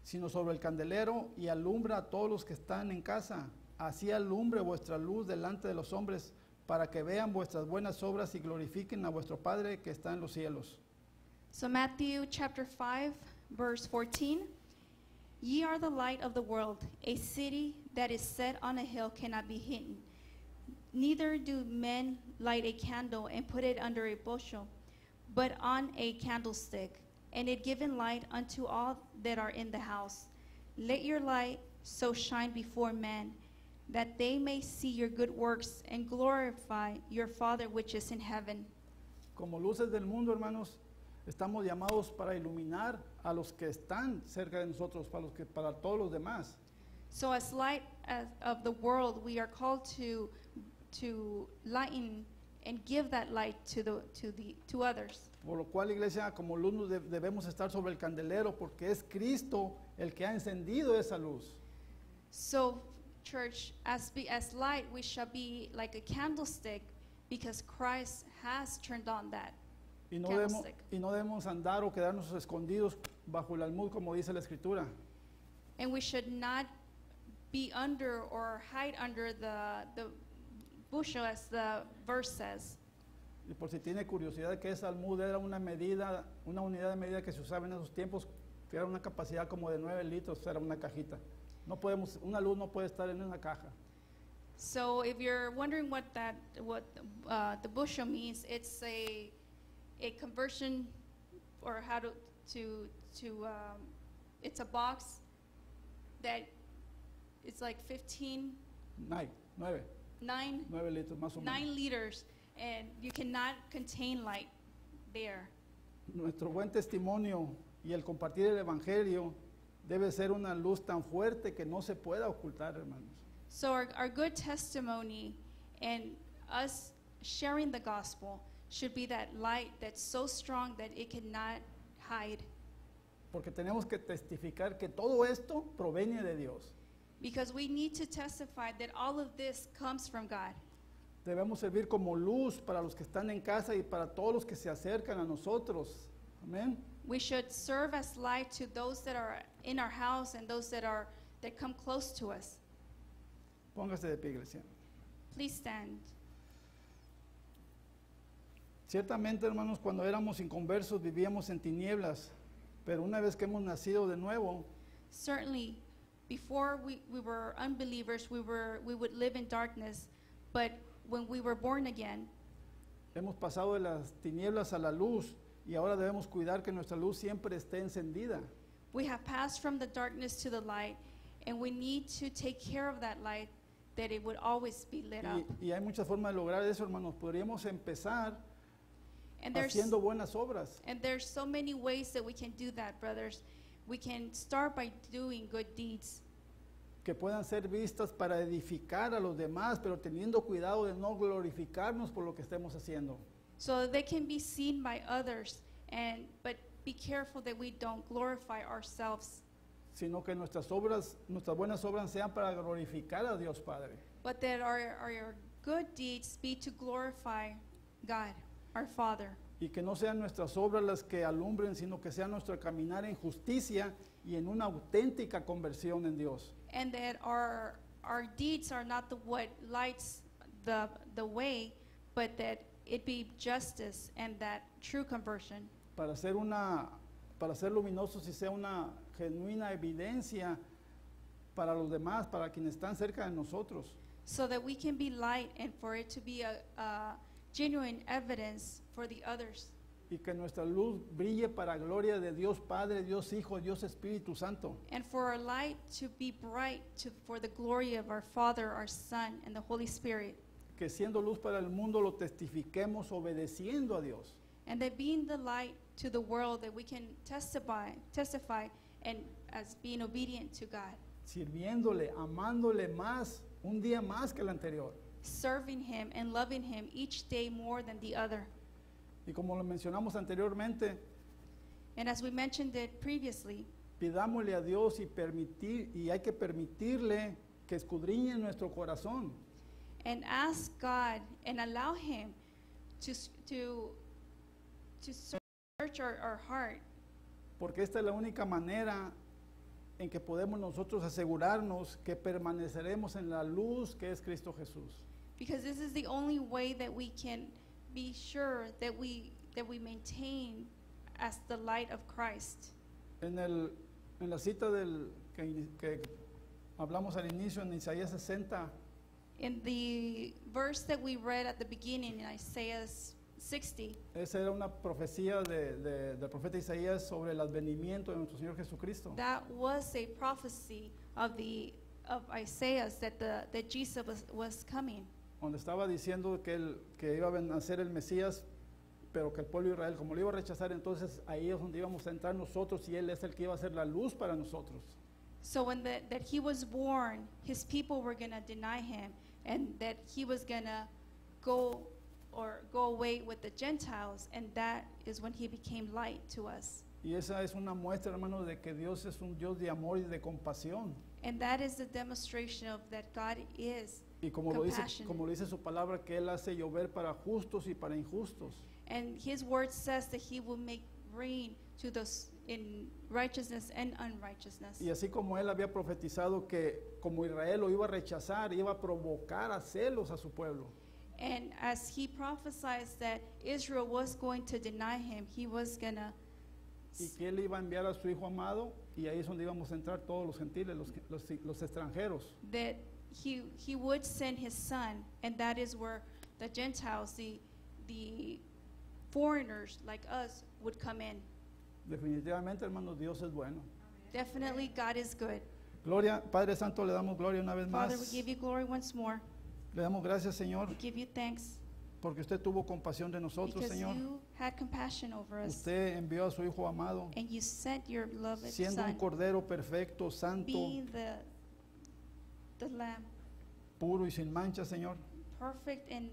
sino sobre el candelero y alumbra a todos los que están en casa. Así alumbre vuestra luz delante de los hombres, para que vean vuestras buenas obras y glorifiquen a vuestro Padre que está en los cielos. So Matthew chapter 5, verse 14. Ye are the light of the world. A city that is set on a hill cannot be hidden. Neither do men light a candle and put it under a bushel, but on a candlestick, and it giveth light unto all that are in the house. Let your light so shine before men, that they may see your good works and glorify your Father which is in heaven. Como luces del mundo, hermanos, estamos llamados para iluminar a los que están cerca de nosotros, para todos los demás. So as light of the world, we are called to lighten and give that light to others. Por lo cual, iglesia, como luz debemos estar sobre el candelero, porque es Cristo el que ha encendido esa luz. So, church, as light, we shall be like a candlestick, because Christ has turned on that candlestick. Y no debemos andar o quedarnos escondidos bajo el almud, como dice la Escritura. And we should not be under or hide under the bushel, as the verse says. Y por si tiene curiosidad, que esa almud era una medida, una unidad de medida que se usaba en esos tiempos, que era una capacidad como de 9 litros, era una cajita. No podemos, una luz no puede estar en una caja. So if you're wondering what the bushel means, it's a conversion, or how to it's a box that it's like 9 litros más o menos. 9 liters, and you cannot contain light there. Nuestro buen testimonio y el compartir el evangelio debe ser una luz tan fuerte que no se pueda ocultar, hermanos. So our good testimony and us sharing the gospel should be that light that's so strong that it cannot hide. Porque tenemos que testificar que todo esto proviene de Dios. Because we need to testify that all of this comes from God. Debemos servir como luz para los que están en casa y para todos los que se acercan a nosotros. Amén. We should serve as light to those that are in our house and those that come close to us. Póngase de pie, iglesia. Please stand. Ciertamente, hermanos, cuando éramos inconversos vivíamos en tinieblas, pero una vez que hemos nacido de nuevo, Certainly, before we were unbelievers, we would live in darkness, but when we were born again, hemos pasado de las tinieblas a la luz y ahora debemos cuidar que nuestra luz siempre esté encendida. we have passed from the darkness to the light, and we need to take care of that light, that it would always be lit up. Y hay muchas formas de lograr eso, hermanos. Podríamos empezar And there's haciendo buenas obras. so many ways that we can do that, brothers. We can start by doing good deeds Que puedan ser vistas para edificar a los demás, pero teniendo cuidado de no glorificarnos por lo que estemos haciendo. so that they can be seen by others, but be careful that we don't glorify ourselves, Sino que nuestras obras, nuestras buenas obras sean para glorificar a Dios Padre. but that our good deeds be to glorify God, our Father. Y que no sean nuestras obras las que alumbren, sino que sea nuestro caminar en justicia y en una auténtica conversión en Dios. And that our deeds are not what lights the way, but that it be justice and that true conversion. Para ser luminosos y sea una genuina evidencia para los demás, para quienes están cerca de nosotros. So that we can be light and for it to be a genuine evidence for the others. Y que nuestra luz brille para gloria de Dios Padre, Dios Hijo, Dios Espíritu Santo. And for our light to be bright for the glory of our Father, our Son, and the Holy Spirit. Que siendo luz para el mundo lo testifiquemos obedeciendo a Dios. And that being the light to the world, that we can testify and as being obedient to God. Sirviéndole, amándole más, un día más que el anterior. Serving Him and loving Him each day more than the other. Y como lo mencionamos anteriormente, And as we mentioned it previously, pidámosle a Dios y hay que permitirle que escudriñe nuestro corazón. and ask God and allow Him to search our heart, Porque esta es la única manera en que podemos nosotros asegurarnos que permaneceremos en la luz que es Cristo Jesús. because this is the only way that we can be sure that we maintain as the light of Christ. En la cita que hablamos al inicio en Isaías 60, In the verse that we read at the beginning in Isaiah 60, esa era una profecía del profeta Isaías sobre el advenimiento de nuestro Señor Jesucristo. that was a prophecy of Isaiah that Jesus was coming. Donde estaba diciendo que iba a nacer el Mesías, pero que el pueblo de Israel, como lo iba a rechazar, entonces ahí es donde íbamos a entrar nosotros y Él es el que iba a ser la luz para nosotros. So when that He was born, His people were going to deny Him, and that He was going to go away with the Gentiles, and that is when He became light to us. Y esa es una muestra, hermanos, de que Dios es un Dios de amor y de compasión. And that is the demonstration of that God is Y como lo compassionate. dice su palabra, que Él hace llover para justos y para injustos. And His word says that He will make rain to those in righteousness and unrighteousness. Y así como Él había profetizado que como Israel lo iba a rechazar, iba a provocar a celos a su pueblo. And as he prophesied that Israel was going to deny him, he was going to, y que él iba a enviar a su Hijo amado, y ahí es donde íbamos a entrar todos los gentiles, los extranjeros. that he would send his son, and that is where the Gentiles, the foreigners like us, would come in. Definitivamente, hermanos, Dios es bueno. Definitely, God is good. Gloria, Padre Santo, le damos gloria una vez Father, we más. give you glory once more. Le damos gracias, Señor, We give you thanks porque usted tuvo compasión de nosotros, because Señor. you had compassion over us, Usted envió a su Hijo amado, and you sent your beloved siendo un son, Cordero perfecto, santo, being the lamb, puro y sin mancha, Señor. perfect and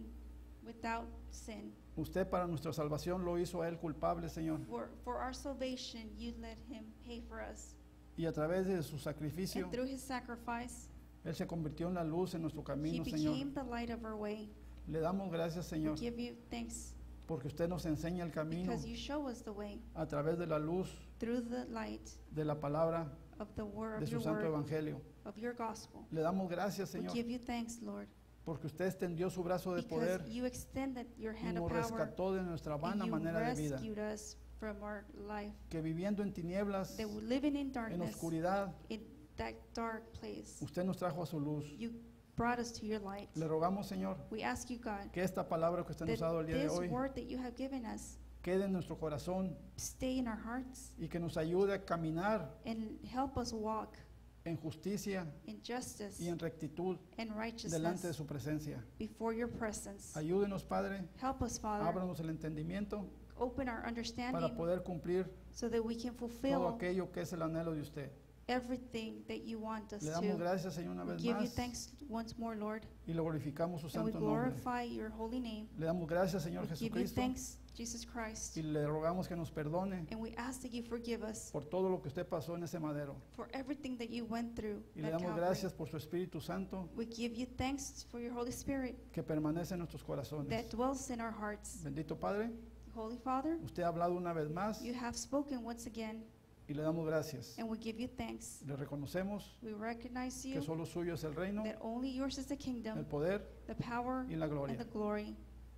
without sin. Usted para nuestra salvación lo hizo a Él culpable, Señor. For our salvation, you let him pay for us. Y a través de su sacrificio, And through his sacrifice, Él se convirtió en la luz en nuestro he camino, Señor. became the light of our way. Le damos gracias, We Señor, give you thanks porque usted nos enseña el camino because you show us the way a través de la luz through the light de la palabra of the word de of su your santo word, evangelio. of your gospel. Le damos gracias, We Señor, give you thanks, Lord, porque usted extendió su brazo de because poder you extended your y hand of nos power rescató de nuestra and vana you manera de vida, rescued us from our life. que viviendo en tinieblas, That we're living in en darkness, oscuridad, in that dark place. usted nos trajo a su luz. You brought us to your light. Le rogamos, Señor, We ask you, God, que esta palabra que usted nos ha dado el that día de this hoy word that you have given us quede en nuestro corazón stay in our hearts y que nos ayude a caminar and help us walk en justicia in justice y en rectitud and delante de righteousness su presencia. before your presence. Ayúdenos, Padre, Help us, Father, ábranos el entendimiento open our para understanding poder cumplir so that we can todo fulfill aquello que es el anhelo de usted. everything that you want us Le damos to. gracias, Señor, una We vez give you más thanks once more, Lord, y le glorificamos su and we santo nombre. glorify your holy name. Le damos gracias, Señor We give you Jesucristo, thanks, Jesus Christ, y le rogamos que nos perdone and we ask that you forgive us por todo lo que usted pasó en ese madero. for everything that you went through Y le at damos Calvary. gracias por su Espíritu Santo We give you thanks for your Holy Spirit que permanece en nuestros corazones. that dwells in our hearts. Bendito Padre, Holy Father, usted ha hablado una vez más you have spoken once again, y le damos gracias. and we give you thanks. Le reconocemos We recognize que you, solo suyo es el reino, that only yours is the el kingdom, poder the power, y la gloria. and the glory.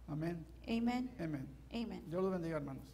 Amén. Amen. Amén. Amen. Dios los bendiga, hermanos.